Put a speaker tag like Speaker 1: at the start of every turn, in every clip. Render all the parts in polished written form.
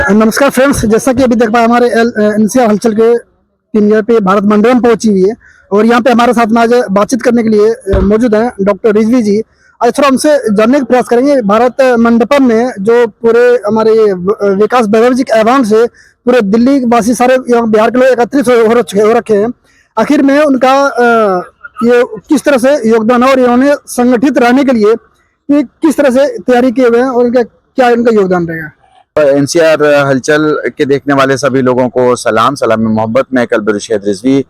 Speaker 1: नमस्कार फ्रेंड्स, जैसा कि अभी देख पाए हमारे एनसीआर हलचल के टीम यहाँ पे भारत मंडपम पहुंची हुई है और यहाँ पे हमारे साथ में आज बातचीत करने के लिए मौजूद हैं डॉक्टर रिजवी जी। आज थोड़ा हमसे जानने का प्रयास करेंगे भारत मंडपम में जो पूरे हमारे विकास वैभव जी के आह्वान से पूरे दिल्ली वासी सारे बिहार के लोग एकत्रित हो रखे हैं। आखिर में उनका ये किस तरह से योगदान है और इन्होंने संगठित रहने के लिए ये किस तरह से तैयारी किए हुए हैं और इनका क्या इनका योगदान रहेगा।
Speaker 2: एनसीआर हलचल के देखने वाले सभी लोगों को सलाम मोहब्बत। मैं कल्ब रुशैद रिजवी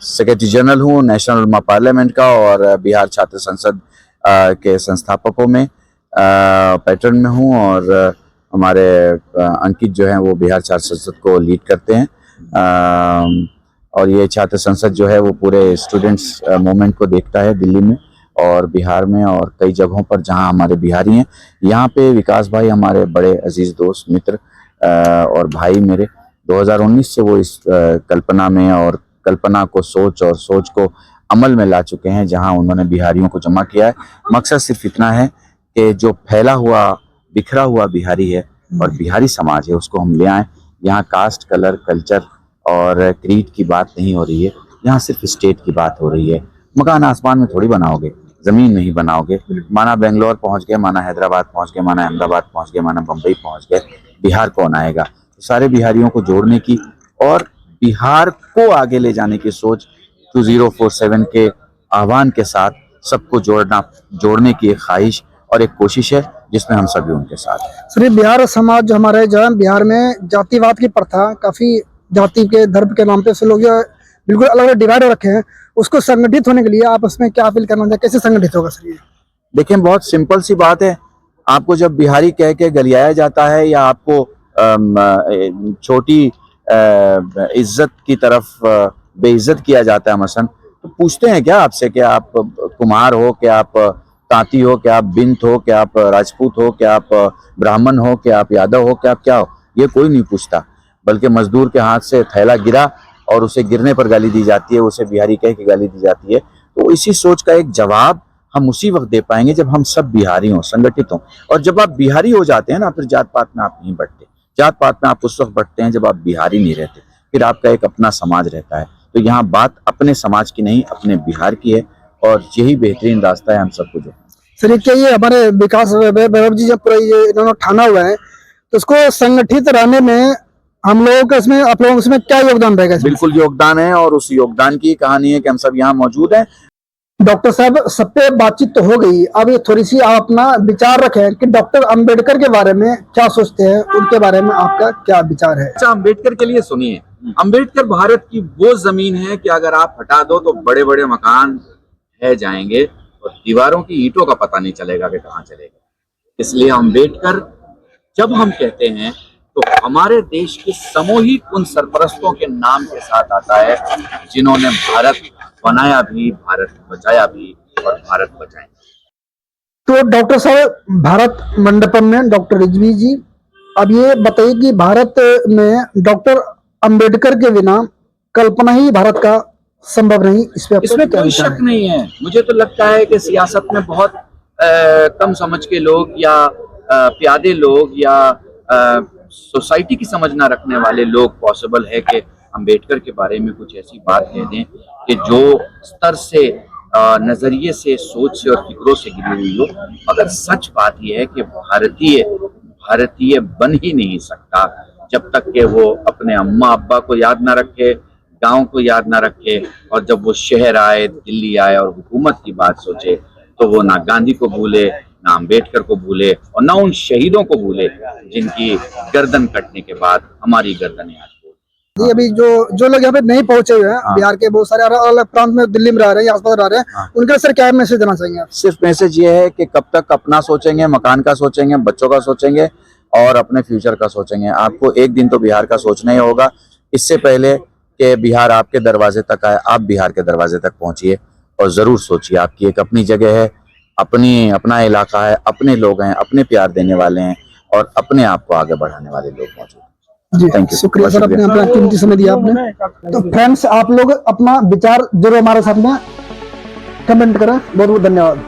Speaker 2: सेक्रेटरी जनरल हूँ नेशनल उलमा पार्लियामेंट का और बिहार छात्र संसद के संस्थापकों में पैटर्न में हूँ और हमारे अंकित जो हैं वो बिहार छात्र संसद को लीड करते हैं और ये छात्र संसद जो है वो पूरे स्टूडेंट्स मूवमेंट को देखता है दिल्ली में और बिहार में और कई जगहों पर जहां हमारे बिहारी हैं। यहाँ पे विकास भाई हमारे बड़े अजीज दोस्त मित्र और भाई मेरे 2019 से वो इस कल्पना में और कल्पना को सोच और सोच को अमल में ला चुके हैं जहां उन्होंने बिहारियों को जमा किया है। मकसद सिर्फ इतना है कि जो फैला हुआ बिखरा हुआ बिहारी है और बिहारी समाज है उसको हम ले आए। यहाँ कास्ट कलर कल्चर और क्रीड की बात नहीं हो रही है, यहाँ सिर्फ स्टेट की बात हो रही है। मकान आसमान में थोड़ी बनाओगे, जमीन नहीं बनाओगे। माना बेंगलोर पहुंच गए, माना हैदराबाद पहुंच गए, माना अहमदाबाद पहुंच गए, माना बम्बई पहुंच गए, बिहार कौन आएगा। तो सारे बिहारियों को जोड़ने की और बिहार को आगे ले जाने की सोच 2047 के आह्वान के साथ सबको जोड़ने की एक ख्वाहिश और एक कोशिश है जिसमें हम सभी उनके साथ हैं।
Speaker 1: सर, बिहार समाज जो हमारे जो बिहार में जातिवाद की प्रथा, काफी जाति के धर्म के नाम पे से लोग बिल्कुल अलग अलग डिवाइड हो रखे हैं, उसको संगठित होने के लिए आप उसमें क्या अपील करना चाहिए, कैसे संगठित होगा सर ये?
Speaker 2: देखिए बहुत सिंपल सी बात है। आपको जब बिहारी कह के गलियाया जाता है या आपको छोटी इज्जत की तरफ बेइज्जत किया जाता है मसलन, तो पूछते हैं क्या आपसे कि आप कुम्हार हो, कि आप तांती हो, कि आप बिंत हो, कि आप राजपूत हो, कि आप ब्राह्मण हो, कि आप यादव हो, कि आप क्या हो। ये कोई नहीं पूछता, बल्कि मजदूर के हाथ से थैला गिरा और उसे गिरने पर गाली दी जाती है, उसे बिहारी कह के गाली दी जाती है। तो इसी सोच का एक जवाब हम उसी वक्त दे पाएंगे जब हम सब बिहारी हों, संगठित हों। और जब आप बिहारी हो जाते हैं ना, फिर जात पात में आप नहीं बढ़ते। जात पात में आप उस वक्त बढ़ते हैं जब आप बिहारी नहीं रहते, फिर आपका एक अपना समाज रहता है। तो यहाँ बात अपने समाज की नहीं, अपने बिहार की है और यही बेहतरीन रास्ता है हम सबको जो।
Speaker 1: सर, क्या ये हमारे विकास वैभव जी जब पूरा ये इन्होंने ठाना हुआ है तो उसको संगठित रहने में हम लोगों का इसमें आप लोगों इसमें क्या योगदान रहेगा?
Speaker 2: बिल्कुल योगदान है और उस योगदान की कहानी है कि हम सब यहाँ मौजूद हैं।
Speaker 1: डॉक्टर साहब, सब पे बातचीत तो हो गई, अब ये थोड़ी सी आप अपना विचार रखें कि डॉक्टर अंबेडकर के बारे में क्या सोचते हैं, उनके बारे में आपका क्या विचार है?
Speaker 2: अच्छा, अंबेडकर के लिए सुनिए। अंबेडकर भारत की वो जमीन है कि अगर आप हटा दो तो बड़े बड़े मकान रह जाएंगे और दीवारों की ईंटों का पता नहीं चलेगा कि कहाँ चलेगा। इसलिए अंबेडकर जब हम कहते हैं तो हमारे देश के सामूहिक उन सरपरस्तों के नाम के साथ आता है जिन्होंने भारत बनाया भी, भारत बचाया भी और भारत बचाए।
Speaker 1: तो डॉक्टर साहब, भारत मंडपम में डॉक्टर रिजवी जी, अब ये बताइए कि भारत में डॉक्टर अंबेडकर के बिना कल्पना ही भारत का संभव नहीं,
Speaker 2: इसमें कोई शक नहीं है। मुझे तो लगता है कि सियासत में बहुत कम समझ के लोग या प्यादे लोग या सोसाइटी की समझ ना रखने वाले लोग पॉसिबल है कि अंबेडकर के बारे में कुछ ऐसी बात कह दें कि जो स्तर से नजरिए से, सोच से और फिक्रों से गिरी हुई हो। मगर सच बात यह है कि भारतीय बन ही नहीं सकता जब तक कि वो अपने अम्मा अब्बा को याद ना रखे, गांव को याद ना रखे, और जब वो शहर आए, दिल्ली आए और हुकूमत की बात सोचे तो वो ना गांधी को भूले, ना अंबेडकर को भूले और ना उन शहीदों को भूले जिनकी गर्दन कटने के बाद हमारी गर्दनें आज
Speaker 1: जी। अभी जो लोग यहाँ पे नहीं पहुंचे हुए हैं, बिहार के बहुत सारे अलग अलग प्रांत में, दिल्ली में रह रहे हैं, आसपास रह रहे हैं, उनके सर क्या मैसेज देना चाहेंगे आप?
Speaker 2: सिर्फ मैसेज ये है कि कब तक अपना सोचेंगे, मकान का सोचेंगे, बच्चों का सोचेंगे और अपने फ्यूचर का सोचेंगे। आपको एक दिन तो बिहार का सोचना ही होगा। इससे पहले कि बिहार आपके दरवाजे तक आए, आप बिहार के दरवाजे तक पहुंचिए और जरूर सोचिए। आपकी एक अपनी जगह है, अपना इलाका है, अपने लोग हैं, अपने प्यार देने वाले हैं और अपने आप को आगे बढ़ाने वाले लोग मौजूद हैं।
Speaker 1: जी, शुक्रिया सर, अपने अपना कीमती समय दिया आपने। तो फ्रेंड्स, आप लोग अपना विचार जरूर हमारे साथ में कमेंट करें। बहुत बहुत धन्यवाद।